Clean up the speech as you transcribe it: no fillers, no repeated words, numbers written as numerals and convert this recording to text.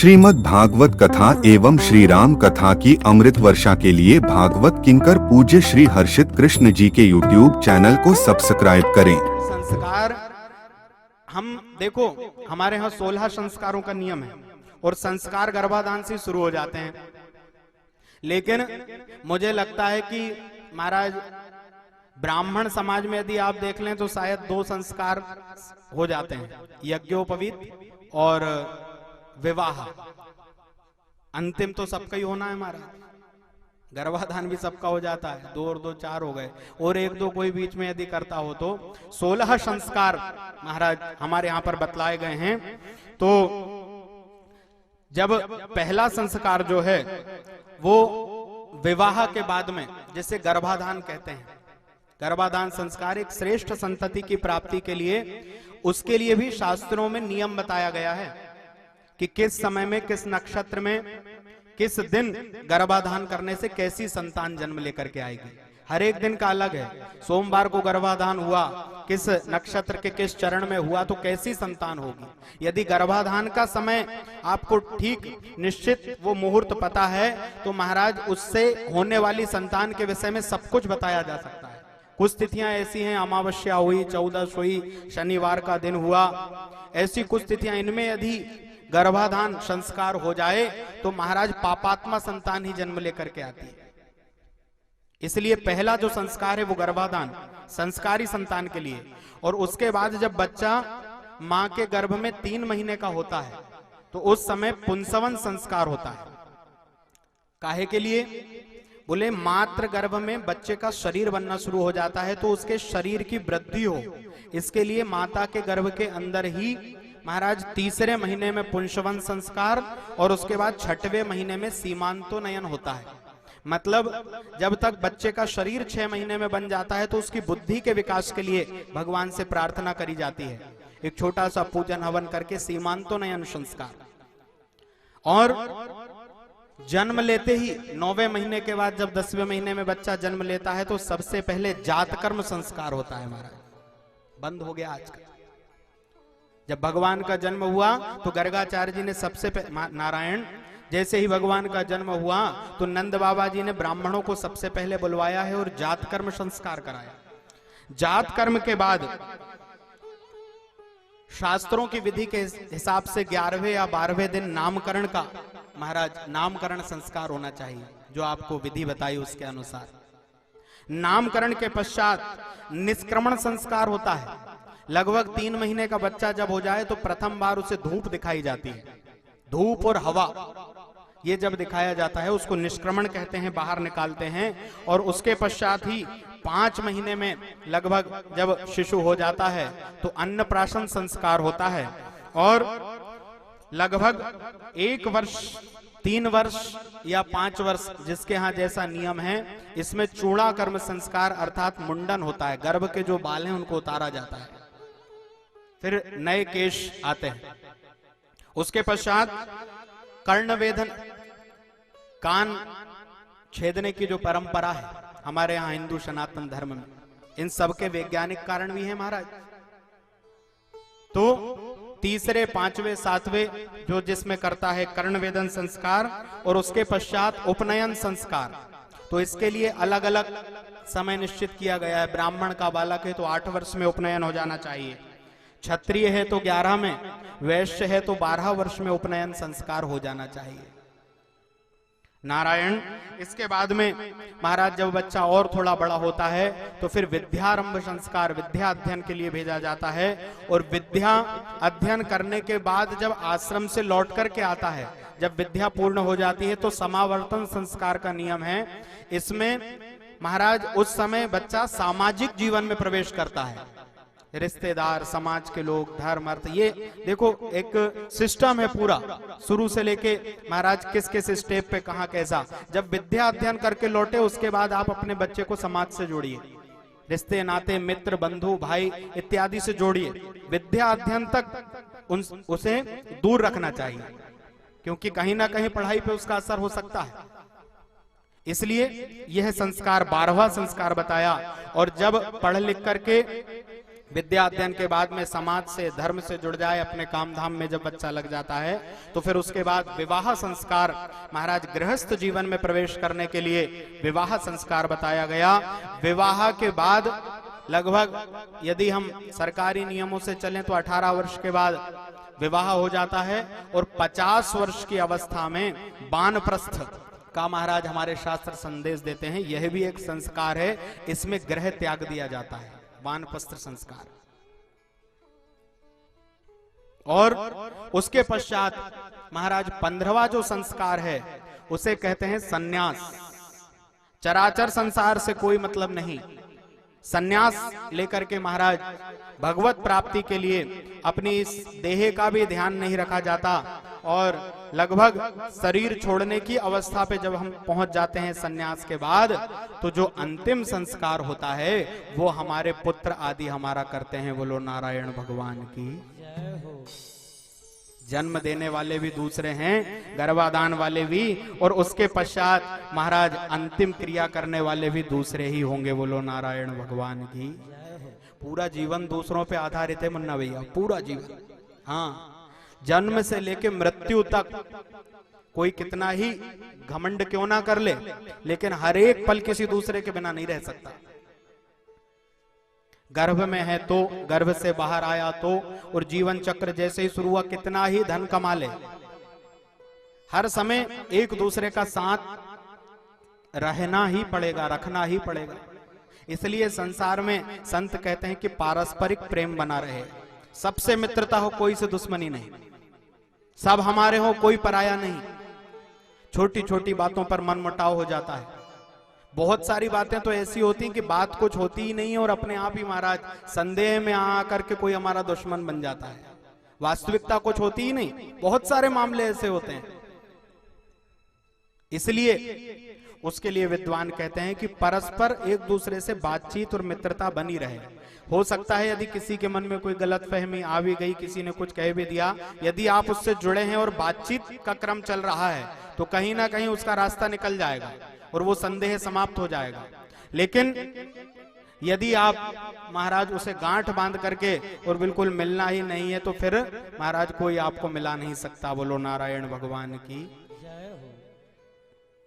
श्रीमद् भागवत कथा एवं श्री राम कथा की अमृत वर्षा के लिए भागवत किंकर पूज्य श्री हर्षित कृष्ण जी के YouTube चैनल को सब्सक्राइब करें। संस्कार हम देखो, हमारे यहाँ 16 संस्कारों का नियम है और संस्कार गर्भाधान से शुरू हो जाते हैं। लेकिन मुझे लगता है कि महाराज ब्राह्मण समाज में यदि आप देख लें तो शायद 2 संस्कार हो जाते हैं, यज्ञोपवीत और विवाह। अंतिम तो सबका ही होना है महाराज, गर्भाधान भी सबका हो जाता है, 2 और 2 4 हो गए, और 1-2 कोई बीच में यदि करता हो तो 16 संस्कार महाराज हमारे यहाँ पर बतलाए गए हैं। तो जब पहला संस्कार जो है वो विवाह के बाद में, जिसे गर्भाधान कहते हैं, गर्भाधान संस्कार एक श्रेष्ठ संतति की प्राप्ति के लिए, उसके लिए भी शास्त्रों में नियम बताया गया है कि किस समय में, किस नक्षत्र में, किस दिन गर्भाधान करने से कैसी संतान जन्म लेकर के आएगी। हर एक दिन का अलग है। सोमवार को गर्भाधान हुआ, किस नक्षत्र के किस चरण में हुआ तो कैसी संतान होगी। यदि गर्भाधान का समय आपको ठीक निश्चित वो मुहूर्त पता है तो महाराज उससे होने वाली संतान के विषय में सब कुछ बताया जा सकता है। कुछ तिथियां ऐसी हैं, अमावस्या हुई, 14 हुई, शनिवार का दिन हुआ, ऐसी कुछ तिथियां, इनमें यदि गर्भाधान संस्कार हो जाए तो महाराज पापात्मा संतान ही जन्म लेकर के आती है। इसलिए पहला जो संस्कार है वो गर्भाधान संस्कारी संतान के लिए। और उसके बाद जब बच्चा मां के गर्भ में 3 महीने का होता है तो उस समय पुंसवन संस्कार होता है। काहे के लिए? बोले मात्र गर्भ में बच्चे का शरीर बनना शुरू हो जाता है तो उसके शरीर की वृद्धि हो, इसके लिए माता के गर्भ के अंदर ही महाराज 3रे महीने में पुंसवन संस्कार और उसके बाद 6वें महीने में सीमांतोनयन होता है। मतलब जब तक बच्चे का शरीर 6 महीने में बन जाता है तो उसकी बुद्धि के विकास के लिए भगवान से प्रार्थना करी जाती है, एक छोटा सा पूजन हवन करके सीमांतोनयन संस्कार। और जन्म लेते ही 9वें महीने के बाद जब 10वें महीने में बच्चा जन्म लेता है तो सबसे पहले जातकर्म संस्कार होता है महाराज। बंद हो गया आजकल। जब भगवान का जन्म हुआ तो गर्गाचार्य जी ने सबसे नारायण, जैसे ही भगवान का जन्म हुआ तो नंद बाबा जी ने ब्राह्मणों को सबसे पहले बुलवाया है और जात कर्म संस्कार कराया। जात कर्म के बाद शास्त्रों की विधि के हिसाब से 11वें या 12वें दिन नामकरण का महाराज नामकरण संस्कार होना चाहिए, जो आपको विधि बताई उसके अनुसार। नामकरण के पश्चात निष्क्रमण संस्कार होता है। लगभग 3 महीने का बच्चा जब हो जाए तो प्रथम बार उसे धूप दिखाई जाती है। धूप और हवा ये जब दिखाया जाता है उसको निष्क्रमण कहते हैं, बाहर निकालते हैं। और उसके पश्चात ही 5 महीने में लगभग जब शिशु हो जाता है तो अन्नप्राशन संस्कार होता है। और लगभग 1 वर्ष, 3 वर्ष या 5 वर्ष, जिसके यहाँ जैसा नियम है, इसमें चूड़ा कर्म संस्कार अर्थात मुंडन होता है। गर्भ के जो बाल हैं उनको उतारा जाता है, फिर नए केश आते हैं। उसके पश्चात कर्णवेधन, कान छेदने की जो परंपरा है हमारे यहाँ हिंदू सनातन धर्म में, इन सब के वैज्ञानिक कारण भी है महाराज। तो 3रे, 5वें, 7वें जो जिसमें करता है कर्णवेधन संस्कार और उसके पश्चात उपनयन संस्कार। तो इसके लिए अलग अलग समय निश्चित किया गया है। ब्राह्मण का बालक है तो 8 वर्ष में उपनयन हो जाना चाहिए, क्षत्रिय है तो 11 में, वैश्य है तो 12 वर्ष में उपनयन संस्कार हो जाना चाहिए। नारायण। इसके बाद में महाराज जब बच्चा और थोड़ा बड़ा होता है तो फिर विद्यारंभ संस्कार, विद्या अध्ययन के लिए भेजा जाता है। और विद्या अध्ययन करने के बाद जब आश्रम से लौट करके आता है, जब विद्या पूर्ण हो जाती है तो समावर्तन संस्कार का नियम है। इसमें महाराज उस समय बच्चा सामाजिक जीवन में प्रवेश करता है। रिश्तेदार, समाज के लोग, धर्म, अर्थ, ये देखो एक सिस्टम है पूरा, शुरू से लेके महाराज किस किस स्टेप पे कहाँ कैसा। जब विद्या अध्ययन करके लौटे उसके बाद आप अपने बच्चे को समाज से जोड़िए, रिश्ते नाते, मित्र, बंधु, भाई इत्यादि से जोड़िए। विद्या अध्ययन तक उसे दूर रखना चाहिए, क्योंकि कहीं ना कहीं पढ़ाई पे उसका असर हो सकता है। इसलिए यह संस्कार 12वां संस्कार बताया। और जब पढ़ लिख करके विद्या अध्ययन के बाद में समाज से, धर्म से जुड़ जाए, अपने काम धाम में जब बच्चा लग जाता है तो फिर उसके बाद विवाह संस्कार, महाराज गृहस्थ जीवन में प्रवेश करने के लिए विवाह संस्कार बताया गया। विवाह के बाद लगभग यदि हम सरकारी नियमों से चलें तो 18 वर्ष के बाद विवाह हो जाता है और 50 वर्ष की अवस्था में वानप्रस्थ का महाराज हमारे शास्त्र संदेश देते हैं। यह भी एक संस्कार है, इसमें गृह त्याग दिया जाता है, वानप्रस्थ संस्कार। और उसके पश्चात महाराज 15वां जो संस्कार है उसे कहते हैं सन्यास। चराचर संसार से कोई मतलब नहीं, सन्यास लेकर के महाराज भगवत प्राप्ति के लिए अपनी इस देह का भी ध्यान नहीं रखा जाता और लगभग शरीर छोड़ने की अवस्था पे जब हम पहुंच जाते हैं सन्यास के बाद, तो जो अंतिम संस्कार होता है वो हमारे पुत्र आदि हमारा करते हैं। बोलो नारायण भगवान की। जन्म देने वाले भी दूसरे हैं, गर्भाधान वाले भी, और उसके पश्चात महाराज अंतिम क्रिया करने वाले भी दूसरे ही होंगे। बोलो नारायण भगवान की। पूरा जीवन दूसरों पे आधारित है मुन्ना भैया, पूरा जीवन। हाँ, जन्म से लेके मृत्यु तक कोई कितना ही घमंड क्यों ना कर ले, लेकिन हर एक पल किसी दूसरे के बिना नहीं रह सकता। गर्भ में है तो, गर्भ से बाहर आया तो, और जीवन चक्र जैसे ही शुरू हुआ कितना ही धन कमा ले, हर समय एक दूसरे का साथ रहना ही पड़ेगा, रखना ही पड़ेगा। इसलिए संसार में संत कहते हैं कि पारस्परिक प्रेम बना रहे, सबसे मित्रता हो, कोई से दुश्मनी नहीं, सब हमारे हो, कोई पराया नहीं। छोटी छोटी बातों पर मनमुटाव हो जाता है। बहुत सारी बातें तो ऐसी होती कि बात कुछ होती ही नहीं और अपने आप ही महाराज संदेह में आकर के कोई हमारा दुश्मन बन जाता है। वास्तविकता कुछ होती ही नहीं, बहुत सारे मामले ऐसे होते हैं। इसलिए उसके लिए विद्वान कहते हैं कि परस्पर एक दूसरे से बातचीत और मित्रता बनी रहे। हो सकता है यदि किसी के मन में कोई गलतफहमी आ भी गई, किसी ने कुछ कह भी दिया, यदि आप उससे जुड़े हैं और बातचीत का क्रम चल रहा है तो कहीं ना कहीं उसका रास्ता निकल जाएगा और वो संदेह समाप्त हो जाएगा। लेकिन यदि आप महाराज उसे गांठ बांध करके और बिल्कुल मिलना ही नहीं है तो फिर महाराज कोई आपको मिला नहीं सकता। बोलो नारायण भगवान की।